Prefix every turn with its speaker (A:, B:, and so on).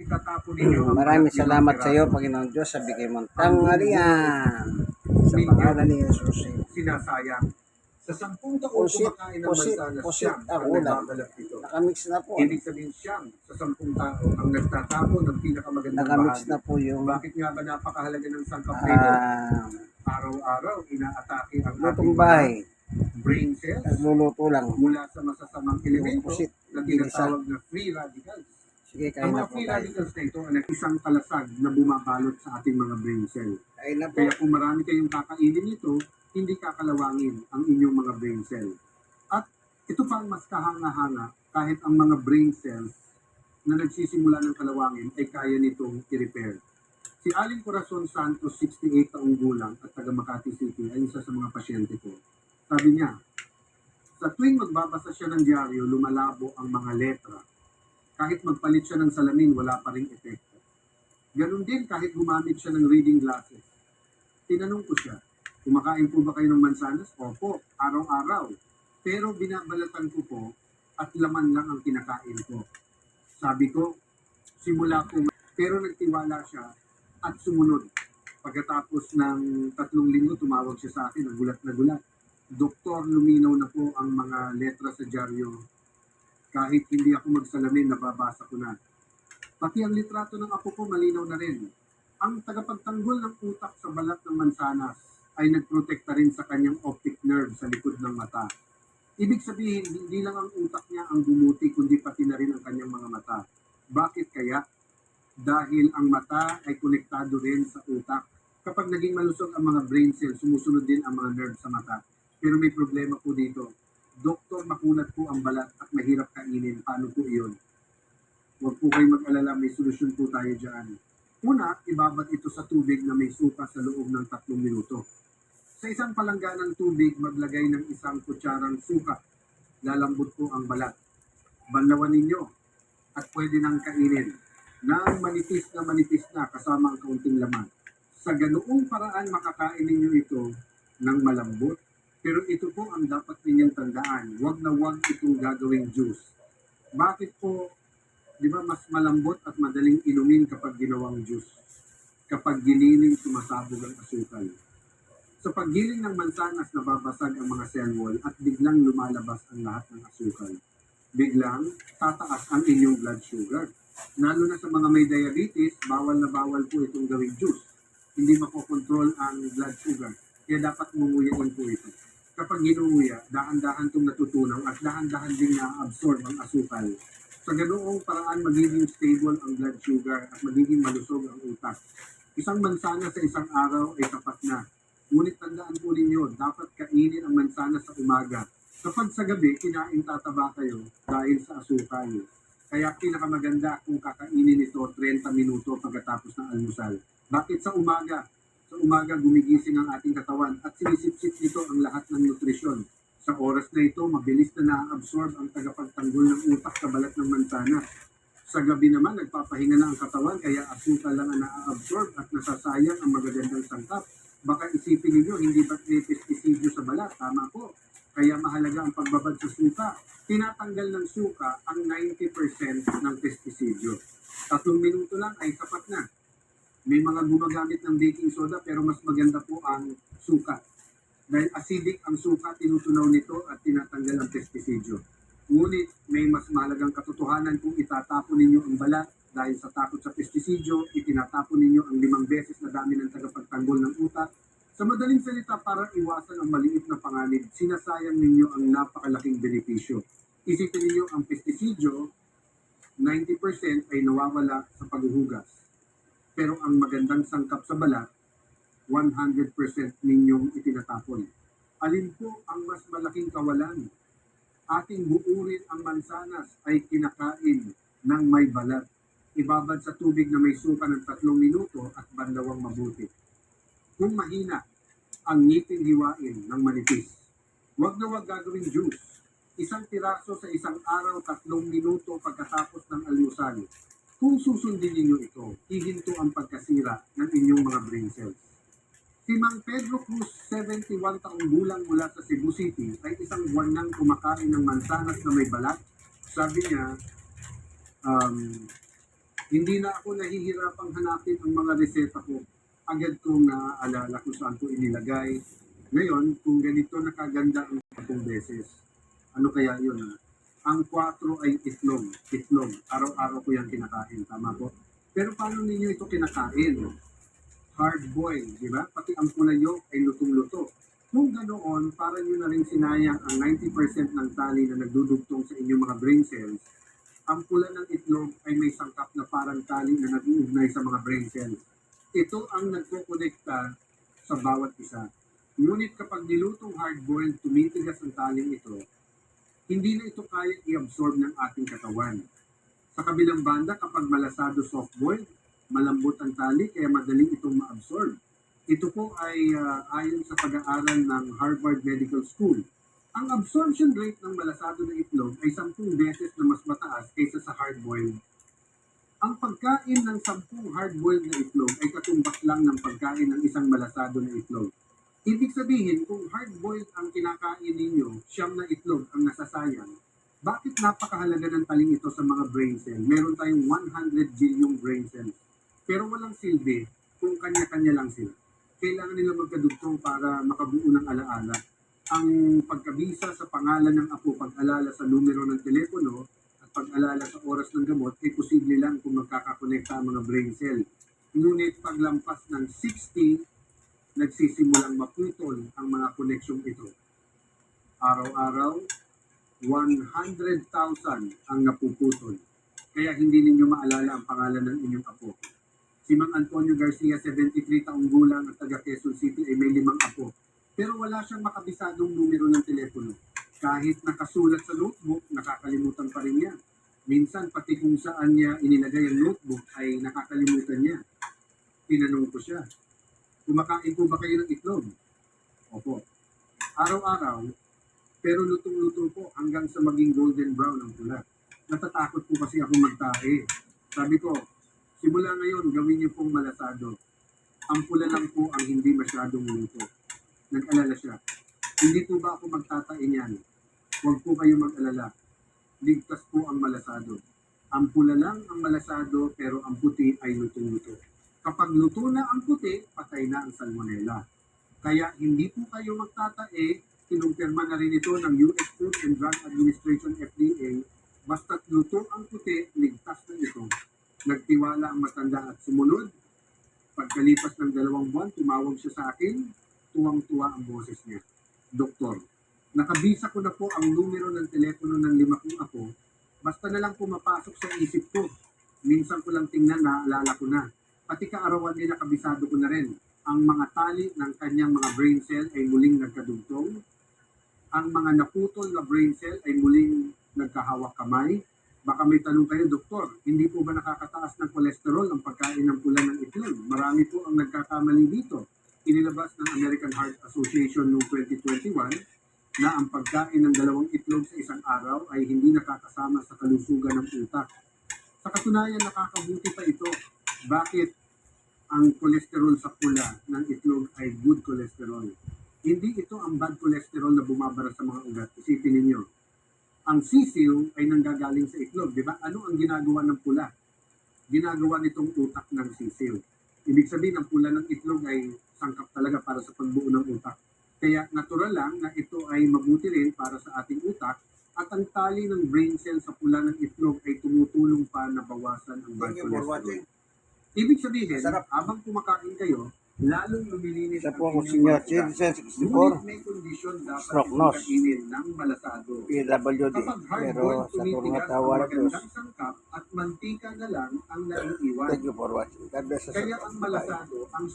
A: itatapon ninyo ang
B: Maraming
A: balat ng
B: salamat sa iyo,
A: piraso.
B: Panginoong Diyos, sa bigay mong tanghalian. Sa pangalan ni Jesus.
A: Sinasayang. Sa 10 taon
B: Pusit,
A: kumakain ng
B: pusit,
A: mansanas,
B: pusit
A: siyam
B: ang
A: ang
B: ulam.
A: nagbabalat nito.
B: Nakamix na po.
A: Ibig sabihin siyam sa 10 tao ang nagtatapon ng pinakamagandang
B: Nakamix
A: bahagi.
B: na po yung
A: Bakit nga ba napakahalaga ng sangkap nito? Araw-araw inaatake ang
B: lutong
A: ating
B: bahay.
A: brain cells
B: Nagluluto lang.
A: mula sa masasamang elemento
B: pusit,
A: na tinatawag na free radicals.
B: Sige, kain
A: Ang
B: na
A: mga
B: po
A: free
B: tayo.
A: radicals na ito ay isang kalasag na bumabalot sa ating mga brain cell.
B: Kain na po.
A: Kaya kung marami kayong kakainin nito, hindi kakalawangin ang inyong mga brain cell. At ito pa ang mas kahanga-hanga, kahit ang mga brain cells na nagsisimula ng kalawangin ay kaya nitong i-repair. Si Aling Corazon Santos, 68 taong gulang at taga Makati City, ay isa sa mga pasyente ko. Sabi niya, sa tuwing magbabasa siya ng dyaryo, lumalabo ang mga letra. Kahit magpalit siya ng salamin, wala pa ring epekto. Ganon din kahit gumamit siya ng reading glasses. Tinanong ko siya, kumakain po ba kayo ng mansanas? Opo, araw-araw. Pero binabalatan ko po at laman lang ang kinakain ko. Sabi ko, simula po, pero nagtiwala siya at sumunod. Pagkatapos ng 3 linggo, tumawag siya sa akin, nagulat na gulat. Doktor, luminaw na po ang mga letra sa dyaryo. Kahit hindi ako magsalamin, nababasa ko na. Pati ang litrato ng apo ko, malinaw na rin. Ang tagapagtanggol ng utak sa balat ng mansanas ay nagprotekta rin sa kanyang optic nerve sa likod ng mata. Ibig sabihin, hindi lang ang utak niya ang bumuti, kundi pati na rin ang kanyang mga mata. Bakit kaya? Dahil ang mata ay konektado rin sa utak. Kapag naging malusog ang mga brain cells, sumusunod din ang mga nerve sa mata. Pero may problema po dito. Doktor, makunat po ang balat at mahirap kainin. Paano po iyon? Huwag po kayong mag-alala, may solusyon po tayo dyan. Una, ibabad ito sa tubig na may suka sa loob ng 3 minuto. Sa isang palangganang tubig, maglagay ng 1 kutsarang suka. Lalambot po ang balat. Banlawan ninyo at pwede nang kainin ng manipis na kasama ang kaunting laman. Sa ganoong paraan, makakain ninyo ito ng malambot. Pero ito po ang dapat ninyong tandaan. Huwag na huwag itong gagawing juice. Bakit po, di ba mas malambot at madaling inumin kapag ginawang juice? Kapag giniling, sumasabog ang asukal. Sa paggiling ng mansanas, nababasag ang mga cell wall at biglang lumalabas ang lahat ng asukal. Biglang tataas ang inyong blood sugar. Lalo na sa mga may diabetes, bawal na bawal po itong gawing juice. Hindi makokontrol ang blood sugar. Kaya dapat mumuyain po ito. Kapag ginuuya, dahan-dahan itong natutunaw at dahan-dahan din na-absorb ang asukal. Sa ganoong paraan, magiging stable ang blood sugar at magiging malusog ang utak. Isang mansana sa isang araw ay sapat na. Ngunit tandaan po ninyo, dapat kainin ang mansana sa umaga. Kapag sa gabi, kinain tataba kayo dahil sa asukal. Kaya pinakamaganda kung kakainin ito 30 minuto pagkatapos ng almusal. Bakit sa umaga? Sa umaga gumigising ang ating katawan at sinisipsip nito ang lahat ng nutrisyon. Sa oras na ito, mabilis na na-absorb ang tagapagtanggol ng utak sa balat ng mansanas. Sa gabi naman, nagpapahinga na ang katawan kaya asukal lang ang na-absorb at nasasayang ang magagandang sangkap. Baka isipin ninyo, hindi ba't may pestisidyo sa balat? Tama po. Kaya mahalaga ang pagbabad sa suka. Tinatanggal ng suka ang 90% ng pestisidyo. 3 minuto lang ay sapat na. May mga gumagamit ng baking soda pero mas maganda po ang suka. Dahil acidic ang suka, tinutunaw nito at tinatanggal ang pestisidyo. Ngunit may mas mahalagang katotohanan kung itatapon ninyo ang balat dahil sa takot sa pestisidyo, itinatapon ninyo ang 5 beses na dami ng tagapagtanggol ng utak. Sa madaling salita, para iwasan ang maliit na panganib, sinasayang ninyo ang napakalaking benepisyo. Isipin ninyo ang pestisidyo, 90% ay nawawala sa paghuhugas. Pero ang magandang sangkap sa balat, 100% ninyong itinatapon. Alin po ang mas malaking kawalan? Ating buurin ang mansanas ay kinakain ng may balat. Ibabad sa tubig na may suka ng 3 minuto at banlawang mabuti. Kung mahina, ang ngipin hiwain ng manipis. Huwag na huwag gagawing juice. 1 piraso sa isang araw, 3 minuto pagkatapos ng almusal. Kung susundin ninyo ito, hihinto ang pagkasira ng inyong mga brain cells. Si Mang Pedro Cruz, 71 taong gulang mula sa Cebu City, ay isang buwan nang kumakain ng mansanas na may balat. Sabi niya, Hindi na ako nahihirapang hanapin ang mga reseta ko. Agad kong naaalala kung saan ko inilagay. Ngayon, kung ganito nakaganda ang 10 beses, ano kaya yun? Ang 4 ay itlog. Itlog. Araw-araw ko yan kinakain. Tama po? Pero paano ninyo ito kinakain? Hard-boiled, di ba? Pati ang pulayo ay lutong-luto. Kung ganoon, para nyo na rin sinayang ang 90% ng tali na nagdudugtong sa inyong mga brain cells. Ang pula ng itlog ay may sangkap na parang tali na nag-uugnay sa mga brain cells. Ito ang nagkokonekta sa bawat isa. Ngunit kapag nilutong hard-boiled, tumitigas ang taling ito, hindi na ito kaya i-absorb ng ating katawan. Sa kabilang banda, kapag malasado soft-boiled, malambot ang tali kaya madaling itong ma-absorb. Ito po ay ayon sa pag-aaral ng Harvard Medical School. Ang absorption rate ng malasado na itlog ay 10 beses na mas mataas kaysa sa hard-boiled. Ang pagkain ng 10 hard-boiled na itlog ay katumbas lang ng pagkain ng isang malasado na itlog. Ibig sabihin, kung hard-boiled ang kinakain ninyo, 9 na itlog ang nasasayang, bakit napakahalaga ng taling ito sa mga brain cell? Meron tayong 100 billion brain cells. Pero walang silbi kung kanya-kanya lang sila. Kailangan nila magkadugtong para makabuo ng alaala. Ang pagkabisa sa pangalan ng apo, pag-alala sa numero ng telepono, at pag-alala sa oras ng gamot, ay posible lang kung magkakakonekta ang mga brain cell. Ngunit paglampas ng 60, nagsisimulang maputol ang mga koneksyong ito. Araw-araw, 100,000 ang napuputol. Kaya hindi ninyo maalala ang pangalan ng inyong apo. Si Mang Antonio Garcia, 73 taong gulang at taga Quezon City ay may 5 apo. Pero wala siyang makabisadong numero ng telepono. Kahit nakasulat sa notebook, nakakalimutan pa rin niya. Minsan, pati kung saan niya inilagay ang notebook ay nakakalimutan niya. Tinanong ko siya, kumakain po ba kayo ng itlog? Opo. Araw-araw, pero lutong-luto po hanggang sa maging golden brown ang pula. Natatakot po kasi ako magtae. Sabi ko, simula ngayon, gawin niyo pong malasado. Ang pula lang po ang hindi masyadong luto. Nag-alala siya. Hindi po ba ako magtatain yan? Huwag po kayo mag-alala. Ligtas po ang malasado. Ang pula lang ang malasado pero ang puti ay lutong-luto. Kapag luto na ang puti, patay na ang salmonella. Kaya hindi po kayo magtatae. Kinumpirma na rin ito ng US Food and Drug Administration FDA. Basta't luto ang puti, ligtas na ito. Nagtiwala ang matanda at sumunod. Pagkalipas ng 2 buwan, tumawag siya sa akin. Tuwang-tuwa ang boses niya. Doktor, nakabisa ko na po ang numero ng telepono ng 5 kong apo. Basta na lang pumapasok sa isip ko. Minsan ko lang tingnan, naalala ko na. Pati kaarawan din nakabisado ko na rin. Ang mga tali ng kanyang mga brain cell ay muling nagkadugtong. Ang mga naputol na brain cell ay muling nagkahawak kamay. Baka may tanong kayo, Doktor, hindi po ba nakakataas ng kolesterol ang pagkain ng pula ng itlog? Marami po ang nagkakamali dito. Inilabas ng American Heart Association noong 2021 na ang pagkain ng 2 itlog sa isang araw ay hindi nakakasama sa kalusugan ng utak. Sa katunayan, nakakabuti pa ito. Bakit ang kolesterol sa pula ng itlog ay good cholesterol? Hindi ito ang bad cholesterol na bumabara sa mga ugat. Isipin ninyo. Ang sisiw ay nanggagaling sa itlog, di ba? Ano ang ginagawa ng pula? Ginagawa nitong utak ng sisiw. Ibig sabihin, ang pula ng itlog ay sangkap talaga para sa pagbuo ng utak. Kaya natural lang na ito ay mabuti rin para sa ating utak at ang tali ng brain cell sa pula ng itlog ay tumutulong pa na bawasan ang bad
B: Thank you for
A: cholesterol.
B: watching.
A: Ibig sabihin,
B: Sarap.
A: habang kumakain kayo, lalong lumilinis
B: Isa po ako
A: inyong
B: senior
A: mga ugat.
B: citizen,
A: Ngunit
B: 64,
A: may kondisyon dapat
B: stroke
A: itong
B: nose.
A: kainin ng malasado.
B: PWD.
A: Kapag
B: Pero
A: hard-boiled,
B: sa turong
A: tumitigas ang
B: tawar Diyos.
A: magandang sangkap at mantika na lang ang naiiwan.
B: Thank you for watching. God bless us.
A: Kaya ang malasado, ang